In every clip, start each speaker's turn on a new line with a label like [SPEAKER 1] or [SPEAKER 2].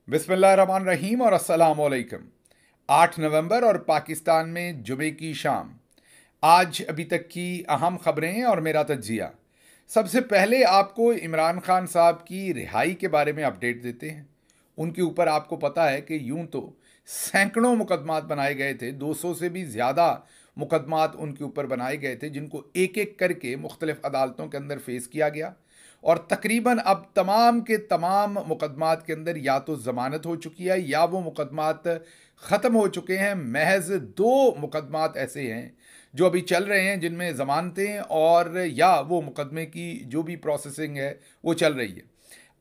[SPEAKER 1] बिस्मिल्लाहिर्रहमानिर्रहीम और अस्सलाम वालेकुम। 8 नवंबर और पाकिस्तान में जुमे की शाम। आज अभी तक की अहम खबरें और मेरा तज्जिया। सबसे पहले आपको इमरान खान साहब की रिहाई के बारे में अपडेट देते हैं। उनके ऊपर आपको पता है कि यूं तो सैकड़ों मुकदमात बनाए गए थे, 200 से भी ज़्यादा मुकदमात उनके ऊपर बनाए गए थे, जिनको एक एक करके मुख्तलिफ अदालतों के अंदर फेस किया गया। और तकरीबन अब तमाम के तमाम मुकदमात के अंदर या तो ज़मानत हो चुकी है या वो मुकदमात ख़त्म हो चुके हैं। महज दो मुकदमात ऐसे हैं जो अभी चल रहे हैं, जिनमें ज़मानतें और या वो मुकदमे की जो भी प्रोसेसिंग है वो चल रही है।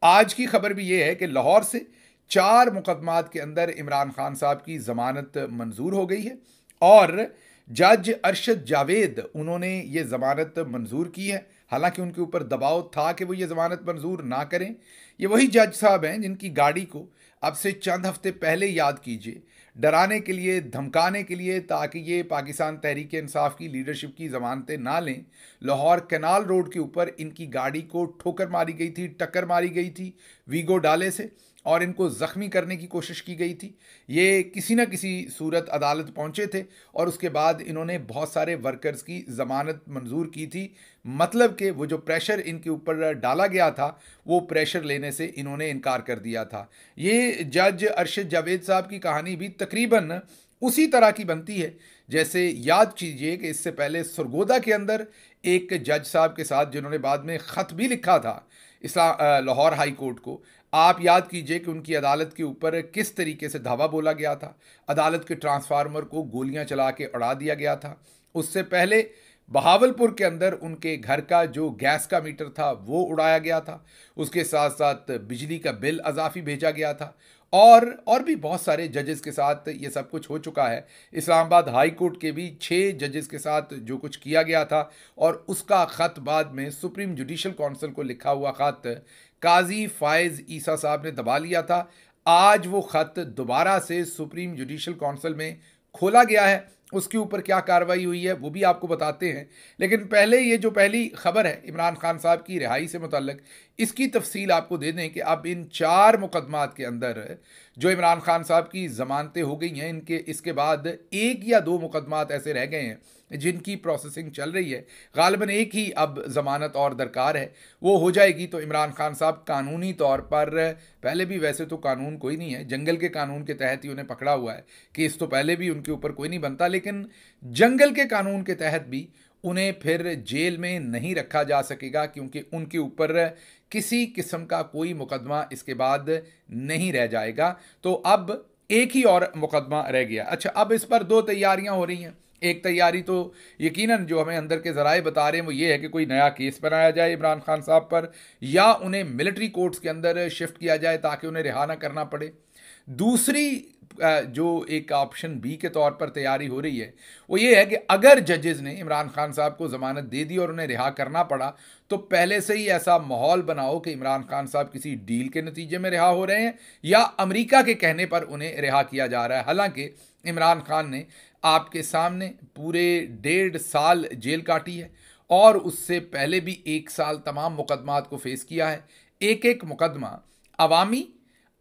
[SPEAKER 1] आज की खबर भी ये है कि लाहौर से 4 मुकदमात के अंदर इमरान खान साहब की ज़मानत मंजूर हो गई है और जज अरशद जावेद उन्होंने ये ज़मानत मंजूर की है। हालांकि उनके ऊपर दबाव था कि वो ये ज़मानत मंजूर ना करें। ये वही जज साहब हैं जिनकी गाड़ी को अब से चंद हफ्ते पहले याद कीजिए, डराने के लिए, धमकाने के लिए, ताकि ये पाकिस्तान तहरीक इंसाफ की लीडरशिप की ज़मानतें ना लें, लाहौर कैनाल रोड के ऊपर इनकी गाड़ी को ठोकर मारी गई थी, टक्कर मारी गई थी वीगो डाले से, और इनको ज़ख्मी करने की कोशिश की गई थी। ये किसी न किसी सूरत अदालत पहुंचे थे और उसके बाद इन्होंने बहुत सारे वर्कर्स की ज़मानत मंजूर की थी। मतलब कि वो जो प्रेशर इनके ऊपर डाला गया था, वो प्रेशर लेने से इन्होंने इनकार कर दिया था। ये जज अरशद जावेद साहब की कहानी भी तकरीबन उसी तरह की बनती है। जैसे याद कीजिए कि इससे पहले सरगोदा के अंदर एक जज साहब के साथ, जिन्होंने बाद में ख़त भी लिखा था लाहौर हाई कोर्ट को, आप याद कीजिए कि उनकी अदालत के ऊपर किस तरीके से धावा बोला गया था। अदालत के ट्रांसफार्मर को गोलियां चला के उड़ा दिया गया था। उससे पहले बहावलपुर के अंदर उनके घर का जो गैस का मीटर था वो उड़ाया गया था। उसके साथ साथ बिजली का बिल अजाफी भेजा गया था। और भी बहुत सारे जजेस के साथ ये सब कुछ हो चुका है। इस्लामाबाद हाई कोर्ट के भी 6 जजेस के साथ जो कुछ किया गया था, और उसका ख़त बाद में सुप्रीम जुडिशल काउंसिल को लिखा हुआ ख़त काजी फायज ईसा साहब ने दबा लिया था। आज वो ख़त दोबारा से सुप्रीम जुडिशल काउंसिल में खोला गया है। उसके ऊपर क्या कार्रवाई हुई है वो भी आपको बताते हैं। लेकिन पहले ये जो पहली खबर है इमरान खान साहब की रिहाई से मुतल्लिक, इसकी तफसील आपको दे दें कि अब इन 4 मुकदमात के अंदर जो इमरान खान साहब की ज़मानतें हो गई हैं, इनके इसके बाद एक या दो मुकदमात ऐसे रह गए हैं जिनकी प्रोसेसिंग चल रही है। गालिबन एक ही अब ज़मानत और दरकार है, वो हो जाएगी तो इमरान खान साहब कानूनी तौर पर, पहले भी वैसे तो कानून कोई नहीं है, जंगल के कानून के तहत ही उन्हें पकड़ा हुआ है। केस तो पहले भी उनके ऊपर कोई नहीं बनता, लेकिन जंगल के कानून के तहत भी उन्हें फिर जेल में नहीं रखा जा सकेगा, क्योंकि उनके ऊपर किसी किस्म का कोई मुकदमा इसके बाद नहीं रह जाएगा। तो अब एक ही और मुकदमा रह गया। अच्छा, अब इस पर 2 तैयारियां हो रही हैं। एक तैयारी तो यकीनन जो हमें अंदर के ज़राए बता रहे हैं वो ये है कि कोई नया केस बनाया जाए इमरान खान साहब पर, या उन्हें मिलिट्री कोर्ट्स के अंदर शिफ्ट किया जाए ताकि उन्हें रिहा ना करना पड़े। दूसरी जो एक ऑप्शन बी के तौर पर तैयारी हो रही है वो ये है कि अगर जजेस ने इमरान खान साहब को ज़मानत दे दी और उन्हें रिहा करना पड़ा, तो पहले से ही ऐसा माहौल बनाओ कि इमरान खान साहब किसी डील के नतीजे में रिहा हो रहे हैं या अमेरिका के कहने पर उन्हें रिहा किया जा रहा है। हालांकि इमरान खान ने आपके सामने पूरे 1.5 साल जेल काटी है और उससे पहले भी 1 साल तमाम मुकदमात को फेस किया है। एक एक मुकदमा अवामी,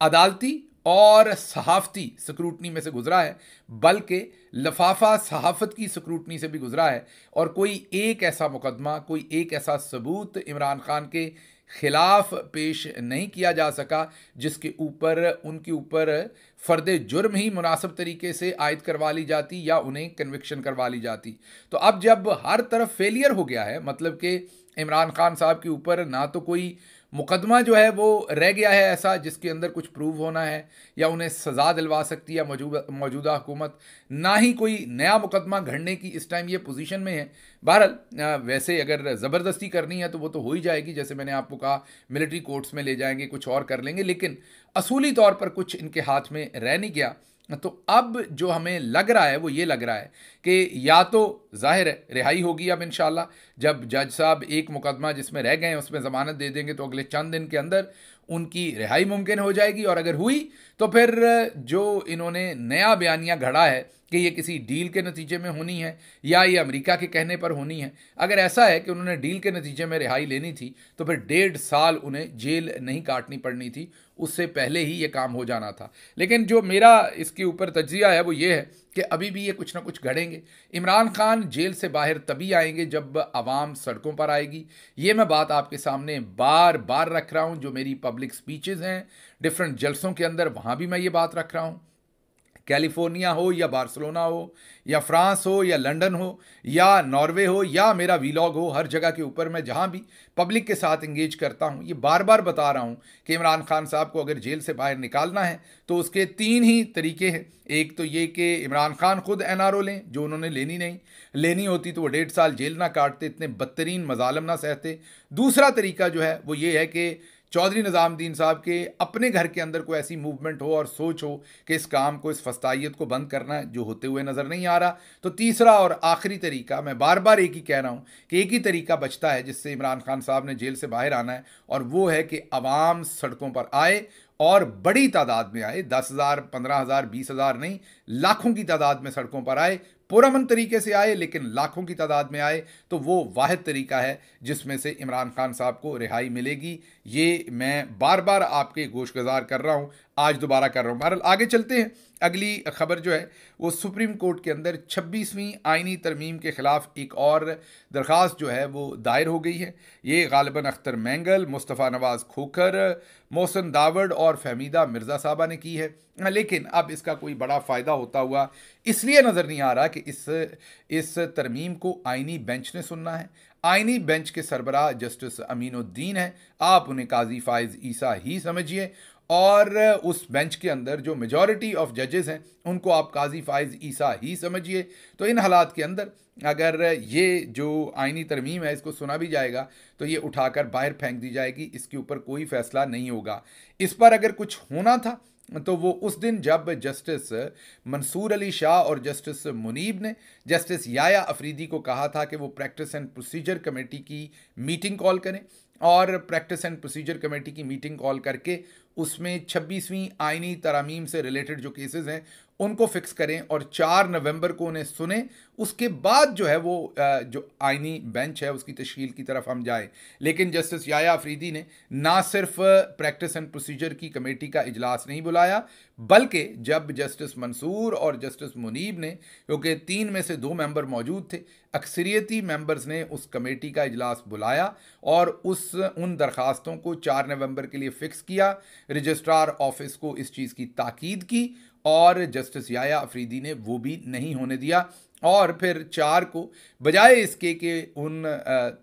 [SPEAKER 1] अदालती और सहाफ़ती स्क्रूटनी में से गुजरा है, बल्कि लफाफा सहाफ़त की स्क्रूटनी से भी गुजरा है। और कोई एक ऐसा मुकदमा, कोई एक ऐसा सबूत इमरान खान के खिलाफ पेश नहीं किया जा सका जिसके ऊपर उनके ऊपर फ़र्द जुर्म ही मुनासिब तरीके से आयद करवा ली जाती या उन्हें कन्विक्शन करवा ली जाती। तो अब जब हर तरफ फेलियर हो गया है, मतलब कि इमरान खान साहब के ऊपर ना तो कोई मुकदमा जो है वो रह गया है ऐसा जिसके अंदर कुछ प्रूव होना है या उन्हें सज़ा दिलवा सकती है मौजूदा हुकूमत, ना ही कोई नया मुकदमा घड़ने की इस टाइम ये पोजीशन में है। बहरहाल वैसे अगर ज़बरदस्ती करनी है तो वो तो हो ही जाएगी, जैसे मैंने आपको कहा मिलिट्री कोर्ट्स में ले जाएंगे, कुछ और कर लेंगे, लेकिन असूली तौर पर कुछ इनके हाथ में रह नहीं गया। तो अब जो हमें लग रहा है वो ये लग रहा है कि या तो जाहिर है रिहाई होगी अब इंशाल्लाह, जब जज साहब एक मुकदमा जिसमें रह गए हैं उसमें ज़मानत दे देंगे तो अगले चंद दिन के अंदर उनकी रिहाई मुमकिन हो जाएगी। और अगर हुई तो फिर जो इन्होंने नया बयानिया घड़ा है कि ये किसी डील के नतीजे में होनी है या ये अमेरिका के कहने पर होनी है, अगर ऐसा है कि उन्होंने डील के नतीजे में रिहाई लेनी थी तो फिर 1.5 साल उन्हें जेल नहीं काटनी पड़नी थी, उससे पहले ही ये काम हो जाना था। लेकिन जो मेरा इसके ऊपर तज्जिया है वो ये है कि अभी भी ये कुछ ना कुछ घड़ेंगे। इमरान खान जेल से बाहर तभी आएंगे जब आवाम सड़कों पर आएगी। ये मैं बात आपके सामने बार बार रख रहा हूँ। जो मेरी पब्लिक स्पीचेज़ हैं डिफरेंट जलसों के अंदर, वहाँ भी मैं ये बात रख रहा हूँ। कैलिफोर्निया हो या बार्सिलोना हो या फ्रांस हो या लंदन हो या नॉर्वे हो या मेरा वीलॉग हो, हर जगह के ऊपर मैं जहां भी पब्लिक के साथ इंगेज करता हूं, ये बार बार बता रहा हूं कि इमरान खान साहब को अगर जेल से बाहर निकालना है तो उसके 3 ही तरीके हैं। एक तो ये कि इमरान खान खुद एनआरओ लें, जो उन्होंने लेनी होती तो वो 1.5 साल जेल ना काटते, इतने बदतरीन मजालम ना सहते। दूसरा तरीका जो है वो ये है कि चौधरी निज़ामुद्दीन साहब के अपने घर के अंदर कोई ऐसी मूवमेंट हो और सोच हो कि इस काम को, इस फस्तायत को बंद करना है, जो होते हुए नज़र नहीं आ रहा। तो तीसरा और आखिरी तरीका, मैं बार बार एक ही कह रहा हूँ कि एक ही तरीका बचता है जिससे इमरान खान साहब ने जेल से बाहर आना है, और वो है कि अवाम सड़कों पर आए और बड़ी तादाद में आए। 10,000, 15,000, 20,000 नहीं, लाखों की तादाद में सड़कों पर आए। पुरअमन तरीके से आए लेकिन लाखों की तादाद में आए, तो वो वाहिद तरीका है जिसमें से इमरान खान साहब को रिहाई मिलेगी। ये मैं बार बार आपके गोशगुजार कर रहा हूँ, आज दोबारा कर रहा हूँ। बहरहाल आगे चलते हैं। अगली खबर जो है वो सुप्रीम कोर्ट के अंदर 26वीं आइनी तरमीम के ख़िलाफ़ एक और दरख्वास्त जो है वो दायर हो गई है। ये गालिबन अख्तर मैंगल, मुस्तफ़ा नवाज़ खोखर, मोहसिन दावड़ और फहमीदा मिर्ज़ा साहबा ने की है। लेकिन अब इसका कोई बड़ा फ़ायदा होता हुआ इसलिए नज़र नहीं आ रहा कि इस तरमीम को आइनी बेंच ने सुनना है। आइनी बेंच के सरबराह जस्टिस अमीनुद्दीन है, आप उन्हें काजी फाइज ईसा ही समझिए, और उस बेंच के अंदर जो मेजॉरिटी ऑफ जजेस हैं उनको आप काजी फाइज ईसा ही समझिए। तो इन हालात के अंदर अगर ये जो आइनी तरमीम है इसको सुना भी जाएगा तो ये उठाकर बाहर फेंक दी जाएगी, इसके ऊपर कोई फैसला नहीं होगा। इस पर अगर कुछ होना था तो वो उस दिन जब जस्टिस मंसूर अली शाह और जस्टिस मुनीब ने जस्टिस याया अफरीदी को कहा था कि वो प्रैक्टिस एंड प्रोसीजर कमेटी की मीटिंग कॉल करें, और प्रैक्टिस एंड प्रोसीजर कमेटी की मीटिंग कॉल करके उसमें 26वीं आइनी तरामीम से रिलेटेड जो केसेस हैं उनको फिक्स करें और 4 नवंबर को उन्हें सुने। उसके बाद जो है वो जो आइनी बेंच है उसकी तश्कील की तरफ हम जाएं। लेकिन जस्टिस याया अफरीदी ने ना सिर्फ प्रैक्टिस एंड प्रोसीजर की कमेटी का इजलास नहीं बुलाया, बल्कि जब जस्टिस मंसूर और जस्टिस मुनीब ने, क्योंकि 3 में से 2 मेंबर मौजूद थे, अक्सरियती मेंबर्स ने उस कमेटी का इजलास बुलाया और उन दरखास्तों को 4 नवंबर के लिए फ़िक्स किया। रजिस्ट्रार ऑफिस को इस चीज़ की ताकीद की और जस्टिस याया अफरीदी ने वो भी नहीं होने दिया, और फिर 4 को बजाय इसके कि उन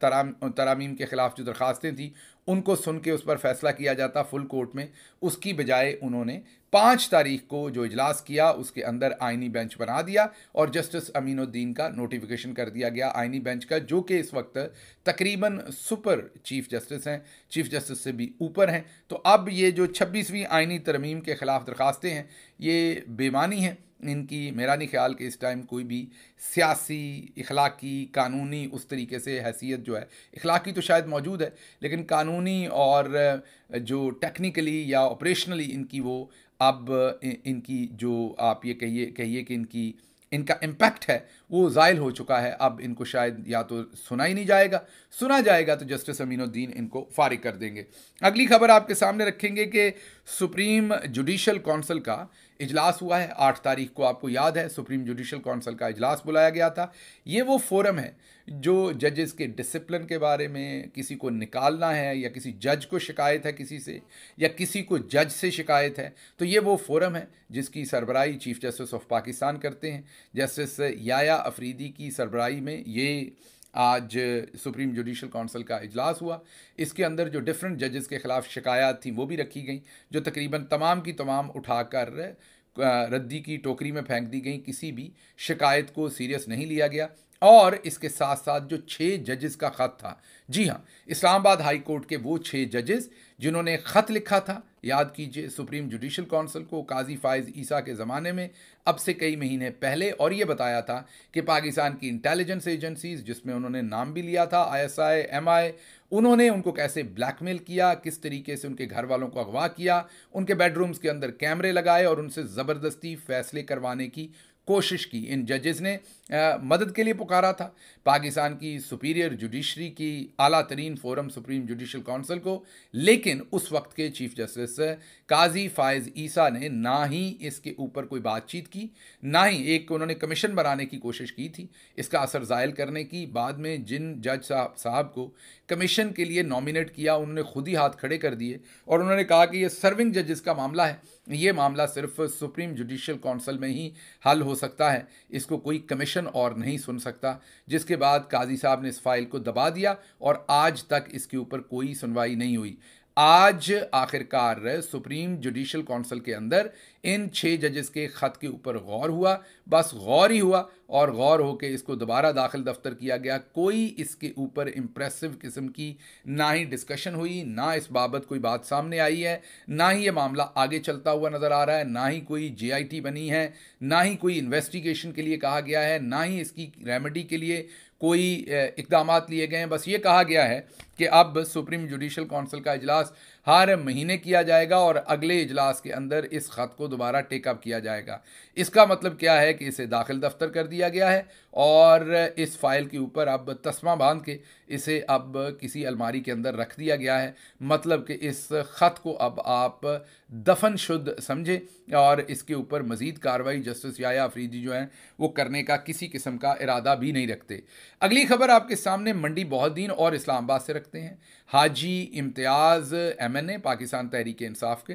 [SPEAKER 1] तरामीम के ख़िलाफ़ जो दरखास्तें थी उनको सुन के उस पर फैसला किया जाता फुल कोर्ट में, उसकी बजाय उन्होंने 5 तारीख को जो इजलास किया उसके अंदर आइनी बेंच बना दिया और जस्टिस अमीनुद्दीन का नोटिफिकेशन कर दिया गया आइनी बेंच का, जो कि इस वक्त तकरीबन सुपर चीफ जस्टिस हैं, चीफ जस्टिस से भी ऊपर हैं। तो अब ये जो 26वीं आइनी तरमीम के ख़िलाफ़ दरखास्तें हैं ये बेमानी हैं। इनकी मेरा नहीं ख्याल कि इस टाइम कोई भी सियासी, इखलाकी, कानूनी उस तरीके से हैसियत जो है, इखलाकी तो शायद मौजूद है लेकिन कानूनी और जो टेक्निकली या ऑपरेशनली इनकी वो अब इनकी जो आप ये कहिए कि इनका इम्पैक्ट है वो ज़ायल हो चुका है। अब इनको शायद या तो सुना ही नहीं जाएगा, सुना जाएगा तो जस्टिस अमीनुद्दीन इनको फारिग कर देंगे। अगली खबर आपके सामने रखेंगे कि सुप्रीम जुडिशल काउंसिल का इजलास हुआ है 8 तारीख को। आपको याद है सुप्रीम जुडिशल काउंसिल का इजलास बुलाया गया था। ये वो फोरम है जो जजेस के डिसिप्लिन के बारे में, किसी को निकालना है या किसी जज को शिकायत है किसी से, या किसी को जज से शिकायत है, तो ये वो फोरम है जिसकी सरबराही चीफ जस्टिस ऑफ पाकिस्तान करते हैं। जस्टिस याया अफरीदी की सरबराही में ये आज सुप्रीम जुडिशल काउंसिल का इजलास हुआ। इसके अंदर जो डिफरेंट जजेस के ख़िलाफ़ शिकायत थी वो भी रखी गई, जो तकरीबन तमाम की तमाम उठाकर रद्दी की टोकरी में फेंक दी गई। किसी भी शिकायत को सीरियस नहीं लिया गया। और इसके साथ साथ जो 6 जजेस का ख़त था, जी हाँ, इस्लामाबाद हाई कोर्ट के वो 6 जजेस जिन्होंने ख़त लिखा था, याद कीजिए, सुप्रीम जुडिशल काउंसिल को काजी फाइज ईसा के ज़माने में, अब से कई महीने पहले, और ये बताया था कि पाकिस्तान की इंटेलिजेंस एजेंसीज़, जिसमें उन्होंने नाम भी लिया था ISI, MI, उन्होंने उनको कैसे ब्लैकमेल किया, किस तरीके से उनके घर वालों को अगवा किया, उनके बेडरूम्स के अंदर कैमरे लगाए और उनसे ज़बरदस्ती फ़ैसले करवाने की कोशिश की। इन जजेस ने मदद के लिए पुकारा था पाकिस्तान की सुपीरियर जुडिशरी की आला तरीन फोरम सुप्रीम जुडिशल काउंसिल को, लेकिन उस वक्त के चीफ जस्टिस काजी फायज ईसा ने ना ही इसके ऊपर कोई बातचीत की, ना ही एक उन्होंने कमीशन बनाने की कोशिश की थी इसका असर ज़ायल करने की। बाद में जिन जज साहब को कमीशन के लिए नॉमिनेट किया उन्होंने खुद ही हाथ खड़े कर दिए और उन्होंने कहा कि ये सर्विंग जजेस का मामला है, ये मामला सिर्फ सुप्रीम जुडिशियल काउंसिल में ही हल हो सकता है, इसको कोई कमीशन और नहीं सुन सकता। जिसके बाद काजी साहब ने इस फाइल को दबा दिया और आज तक इसके ऊपर कोई सुनवाई नहीं हुई। आज आखिरकार सुप्रीम जुडिशियल काउंसिल के अंदर इन 6 जजेस के ख़त के ऊपर गौर हुआ, बस गौर ही हुआ और गौर होकर इसको दोबारा दाखिल दफ्तर किया गया। कोई इसके ऊपर इम्प्रेसिव किस्म की ना ही डिस्कशन हुई, ना इस बाबत कोई बात सामने आई है, ना ही ये मामला आगे चलता हुआ नज़र आ रहा है, ना ही कोई JIT बनी है, ना ही कोई इन्वेस्टिगेशन के लिए कहा गया है, ना ही इसकी रेमेडी के लिए कोई इकदाम लिए गए हैं। बस ये कहा गया है कि अब सुप्रीम जुडिशियल काउंसिल का इजलास हर महीने किया जाएगा और अगले इजलास के अंदर इस ख़त को दोबारा टेकअप किया जाएगा। इसका मतलब क्या है कि इसे दाखिल दफ्तर कर दिया गया है और इस फाइल के ऊपर अब तस्मा बांध के इसे अब किसी अलमारी के अंदर रख दिया गया है। मतलब कि इस ख़त को अब आप दफन शुद्ध समझे और इसके ऊपर मज़ीद कार्रवाई जस्टिस याया अफरीदी जो हैं वो करने का किसी किस्म का इरादा भी नहीं रखते। अगली खबर आपके सामने मंडी बहुद्दीन और इस्लामाबाद से रखते हैं। हाजी इम्तियाज़ MNA पाकिस्तान तहरीक इंसाफ के,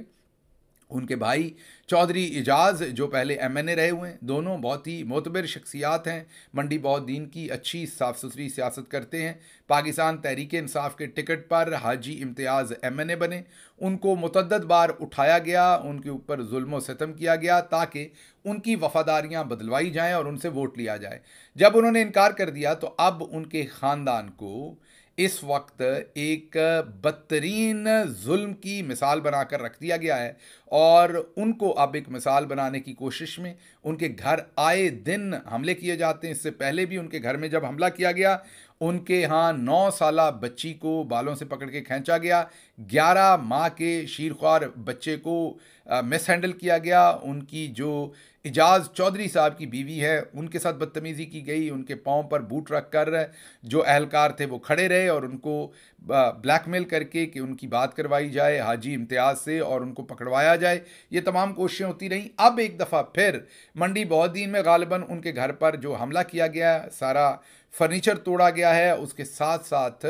[SPEAKER 1] उनके भाई चौधरी इजाज़ जो पहले MNA रहे हुए हैं, दोनों बहुत ही मोतबर शख्सियात हैं, मंडी बहुद्दीन की अच्छी साफ़ सुथरी सियासत करते हैं। पाकिस्तान तहरीक इंसाफ के टिकट पर हाजी इम्तियाज़ MNA बने, उनको मुतअद्दद बार उठाया गया, उनके ऊपर जुल्म व सितम किया गया ताकि उनकी वफ़ादारियाँ बदलवाई जाएँ और उनसे वोट लिया जाए। जब उन्होंने इनकार कर दिया तो अब उनके ख़ानदान को इस वक्त एक बदतरीन जुल्म की मिसाल बनाकर रख दिया गया है और उनको अब एक मिसाल बनाने की कोशिश में उनके घर आए दिन हमले किए जाते हैं। इससे पहले भी उनके घर में जब हमला किया गया, उनके यहाँ 9 साला बच्ची को बालों से पकड़ के खींचा गया, 11 माह के शीरख्वार बच्चे को मिस हैंडल किया गया, उनकी जो इजाज़ चौधरी साहब की बीवी है उनके साथ बदतमीज़ी की गई, उनके पाँव पर बूट रख कर जो अहलकार थे वो खड़े रहे और उनको ब्लैकमेल करके कि उनकी बात करवाई जाए हाजी इम्तियाज़ से और उनको पकड़वाया जाए। ये तमाम कोशिशें होती रहीं। अब एक दफ़ा फिर मंडी बहुद्दीन में गालिबन उनके घर पर जो हमला किया गया, सारा फर्नीचर तोड़ा गया है, उसके साथ साथ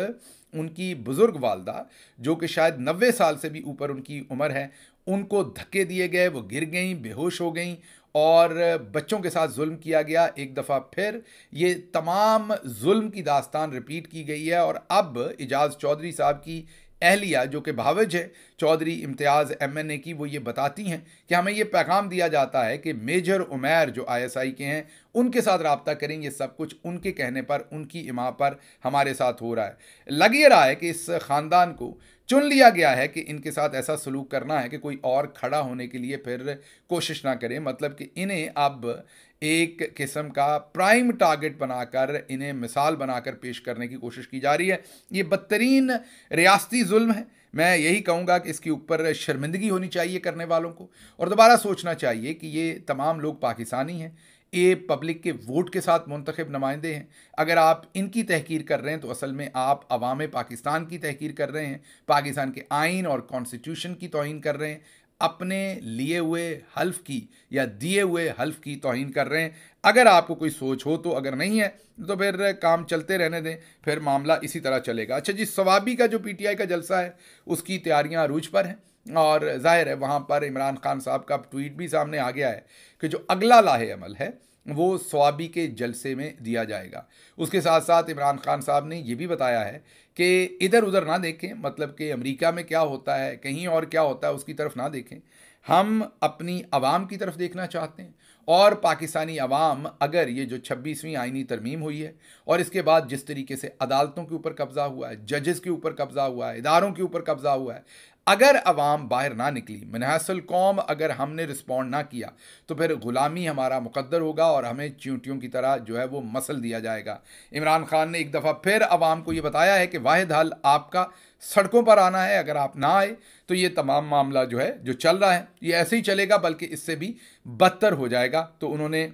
[SPEAKER 1] उनकी बुज़ुर्ग वालदा जो कि शायद 90 साल से भी ऊपर उनकी उम्र है, उनको धक्के दिए गए, वो गिर गईं, बेहोश हो गईं और बच्चों के साथ जुल्म किया गया। एक दफ़ा फिर ये तमाम जुल्म की दास्तान रिपीट की गई है और अब इजाज़ चौधरी साहब की अहलिया जो कि भावज है चौधरी इम्तियाज़ MNA की, वो ये बताती हैं कि हमें ये पैगाम दिया जाता है कि मेजर उमैर जो ISI के हैं उनके साथ रब्ता करें, ये सब कुछ उनके कहने पर, उनकी इमा पर हमारे साथ हो रहा है। लग ये रहा है कि इस ख़ानदान को चुन लिया गया है कि इनके साथ ऐसा सलूक करना है कि कोई और खड़ा होने के लिए फिर कोशिश ना करे। मतलब कि इन्हें अब एक किस्म का प्राइम टारगेट बनाकर इन्हें मिसाल बनाकर पेश करने की कोशिश की जा रही है। ये बदतरीन रियासती जुल्म है। मैं यही कहूँगा कि इसके ऊपर शर्मिंदगी होनी चाहिए करने वालों को और दोबारा सोचना चाहिए कि ये तमाम लोग पाकिस्तानी हैं, ये पब्लिक के वोट के साथ मुंतखब नुमाइंदे हैं। अगर आप इनकी तहकीर कर रहे हैं तो असल में आप अवाम पाकिस्तान की तहकीर कर रहे हैं, पाकिस्तान के आइन और कॉन्स्टिट्यूशन की तौहीन कर रहे हैं, अपने लिए हुए हल्फ की या दिए हुए हल्फ की तौहीन कर रहे हैं। अगर आपको कोई सोच हो तो, अगर नहीं है तो फिर काम चलते रहने दें, फिर मामला इसी तरह चलेगा। अच्छा जी, सवाबी का जो PTI का जलसा है उसकी तैयारियां अरूज पर हैं और जाहिर है वहाँ पर इमरान खान साहब का ट्वीट भी सामने आ गया है कि जो अगला लाहे अमल है वो सवाबी के जलसे में दिया जाएगा। उसके साथ साथ इमरान खान साहब ने ये भी बताया है कि इधर उधर ना देखें, मतलब कि अमेरिका में क्या होता है, कहीं और क्या होता है, उसकी तरफ ना देखें। हम अपनी आवाम की तरफ देखना चाहते हैं और पाकिस्तानी अवाम अगर ये जो 26वीं आइनी तरमीम हुई है और इसके बाद जिस तरीके से अदालतों के ऊपर कब्ज़ा हुआ है, जजेस के ऊपर कब्ज़ा हुआ है, इदारों के ऊपर कब्ज़ा हुआ है, अगर अवाम बाहर ना निकली, मनहसल कौम अगर हमने रिस्पॉन्ड ना किया तो फिर ग़ुलामी हमारा मुकद्दर होगा और हमें चींटियों की तरह जो है वो मसल दिया जाएगा। इमरान खान ने एक दफ़ा फिर अवाम को ये बताया है कि वाहिद हल आपका सड़कों पर आना है। अगर आप ना आए तो ये तमाम मामला जो है जो चल रहा है ये ऐसे ही चलेगा, बल्कि इससे भी बदतर हो जाएगा। तो उन्होंने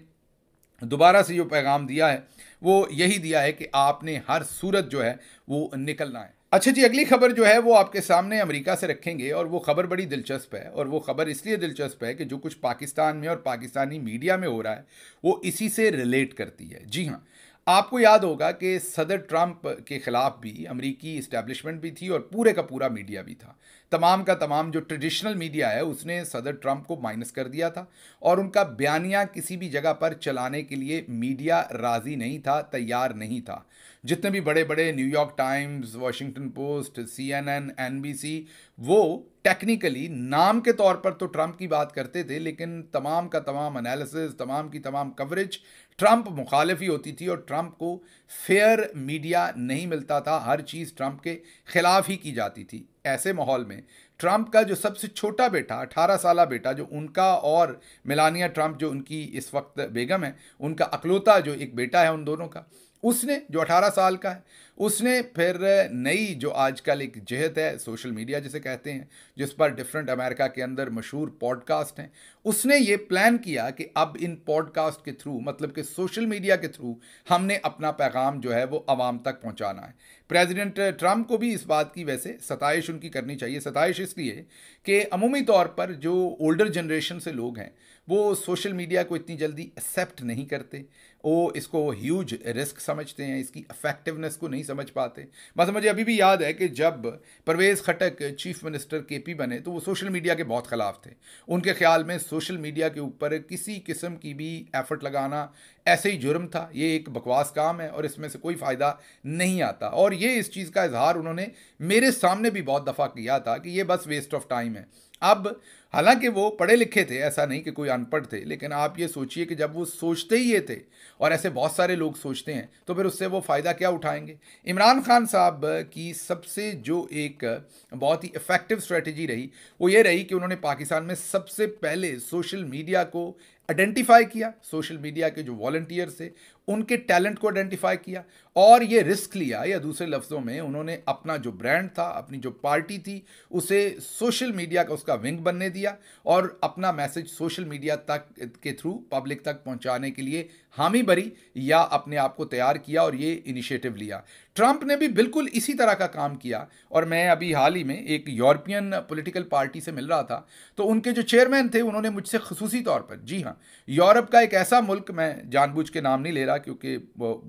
[SPEAKER 1] दोबारा से जो पैगाम दिया है वो यही दिया है कि आपने हर सूरत जो है वो निकलना है। अच्छा जी, अगली खबर जो है वो आपके सामने अमेरिका से रखेंगे और वो खबर बड़ी दिलचस्प है और वो खबर इसलिए दिलचस्प है कि जो कुछ पाकिस्तान में और पाकिस्तानी मीडिया में हो रहा है वो इसी से रिलेट करती है। जी हाँ, आपको याद होगा कि सदर ट्रंप के खिलाफ भी अमेरिकी इस्टेब्लिशमेंट भी थी और पूरे का पूरा मीडिया भी था। तमाम का तमाम जो ट्रेडिशनल मीडिया है उसने सदर ट्रंप को माइनस कर दिया था और उनका बयानिया किसी भी जगह पर चलाने के लिए मीडिया राज़ी नहीं था, तैयार नहीं था। जितने भी बड़े बड़े New York times, Washington post, CNN, NBC, वो टेक्निकली नाम के तौर पर तो ट्रंप की बात करते थे, लेकिन तमाम का तमाम एनालिसिस, तमाम की तमाम कवरेज ट्रंप मुखालिफ ही होती थी और ट्रंप को फेयर मीडिया नहीं मिलता था। हर चीज़ ट्रंप के खिलाफ ही की जाती थी। ऐसे माहौल में ट्रंप का जो सबसे छोटा बेटा, 18 साला बेटा, जो उनका और मेलानिया ट्रंप जो उनकी इस वक्त बेगम है, उनका अकलौता जो एक बेटा है उन दोनों का, उसने जो 18 साल का है, उसने फिर नई जो आजकल एक जहत है सोशल मीडिया जिसे कहते हैं, जिस पर डिफरेंट अमेरिका के अंदर मशहूर पॉडकास्ट हैं, उसने ये प्लान किया कि अब इन पॉडकास्ट के थ्रू, मतलब कि सोशल मीडिया के थ्रू, हमने अपना पैगाम जो है वो आवाम तक पहुंचाना है। प्रेसिडेंट ट्रंप को भी इस बात की वैसे सताइश उनकी करनी चाहिए। सताइश इसलिए कि अमूमी तौर पर जो ओल्डर जनरेशन से लोग हैं वो सोशल मीडिया को इतनी जल्दी एक्सेप्ट नहीं करते। वो इसको ह्यूज रिस्क समझते हैं, इसकी इफेक्टिवनेस को नहीं समझ पाते। बस मुझे अभी भी याद है कि जब परवेज़ खटक चीफ मिनिस्टर KP बने तो वो सोशल मीडिया के बहुत ख़िलाफ़ थे। उनके ख्याल में सोशल मीडिया के ऊपर किसी किस्म की भी एफर्ट लगाना ऐसे ही जुर्म था, ये एक बकवास काम है और इसमें से कोई फ़ायदा नहीं आता। और ये इस चीज़ का इजहार उन्होंने मेरे सामने भी बहुत दफ़ा किया था कि ये बस वेस्ट ऑफ टाइम है। अब हालांकि वो पढ़े लिखे थे, ऐसा नहीं कि कोई अनपढ़ थे, लेकिन आप ये सोचिए कि जब वो सोचते ही ये थे और ऐसे बहुत सारे लोग सोचते हैं तो फिर उससे वो फ़ायदा क्या उठाएंगे। इमरान खान साहब की सबसे जो एक बहुत ही इफ़ेक्टिव स्ट्रेटजी रही वो ये रही कि उन्होंने पाकिस्तान में सबसे पहले सोशल मीडिया को आइडेंटिफाई किया, सोशल मीडिया के जो वॉलंटियर्स थे उनके टैलेंट को आइडेंटिफाई किया और ये रिस्क लिया, या दूसरे लफ्ज़ों में उन्होंने अपना जो ब्रांड था, अपनी जो पार्टी थी, उसे सोशल मीडिया का उसका विंग बनने दिया और अपना मैसेज सोशल मीडिया तक के थ्रू पब्लिक तक पहुंचाने के लिए हामी भरी या अपने आप को तैयार किया और ये इनिशिएटिव लिया। ट्रंप ने भी बिल्कुल इसी तरह का काम किया और मैं अभी हाल ही में एक यूरोपियन पॉलिटिकल पार्टी से मिल रहा था तो उनके जो चेयरमैन थे उन्होंने मुझसे खुसूसी तौर पर, जी हाँ, यूरोप का एक ऐसा मुल्क, मैं जानबूझ के नाम नहीं ले रहा क्योंकि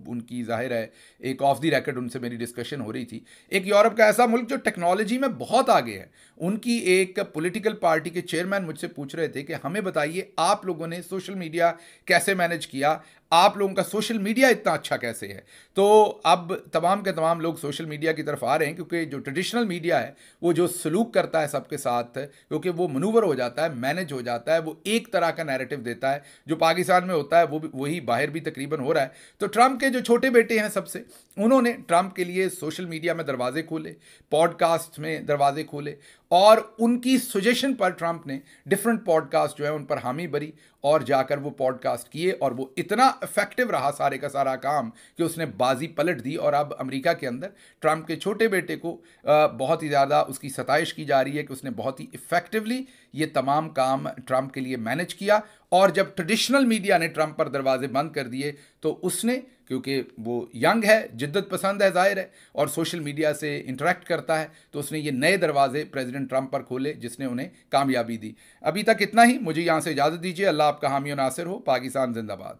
[SPEAKER 1] उनकी जाहिर है एक ऑफ द रिकॉर्ड उनसे मेरी डिस्कशन हो रही थी, एक यूरोप का ऐसा मुल्क जो टेक्नोलॉजी में बहुत आगे है, उनकी एक पॉलिटिकल पार्टी के चेयरमैन मुझसे पूछ रहे थे कि हमें बताइए आप लोगों ने सोशल मीडिया कैसे मैनेज किया, आप लोगों का सोशल मीडिया इतना अच्छा कैसे है। तो अब तमाम के तमाम लोग सोशल मीडिया की तरफ आ रहे हैं क्योंकि जो ट्रेडिशनल मीडिया है वो जो सलूक करता है सबके साथ, क्योंकि वो मनूवर हो जाता है, मैनेज हो जाता है, वो एक तरह का नैरेटिव देता है जो पाकिस्तान में होता है वो भी वही बाहर भी तकरीबन हो रहा है। तो ट्रंप के जो छोटे बेटे हैं सबसे, उन्होंने ट्रंप के लिए सोशल मीडिया में दरवाजे खोले, पॉडकास्ट में दरवाजे खोले और उनकी सजेशन पर ट्रंप ने डिफरेंट पॉडकास्ट जो है उन पर हामी भरी और जाकर वो पॉडकास्ट किए और वो इतना इफेक्टिव रहा सारे का सारा काम कि उसने बाजी पलट दी और अब अमेरिका के अंदर ट्रंप के छोटे बेटे को बहुत ही ज़्यादा उसकी सताइश की जा रही है कि उसने बहुत ही इफेक्टिवली ये तमाम काम ट्रंप के लिए मैनेज किया। और जब ट्रेडिशनल मीडिया ने ट्रंप पर दरवाजे बंद कर दिए तो उसने, क्योंकि वो यंग है, जिद्दत पसंद है जाहिर है, और सोशल मीडिया से इंटरेक्ट करता है, तो उसने ये नए दरवाजे प्रेसिडेंट ट्रंप पर खोले जिसने उन्हें कामयाबी दी। अभी तक इतना ही, मुझे यहाँ से इजाज़त दीजिए। अल्लाह आपका हामी और नासिर हो। पाकिस्तान जिंदाबाद।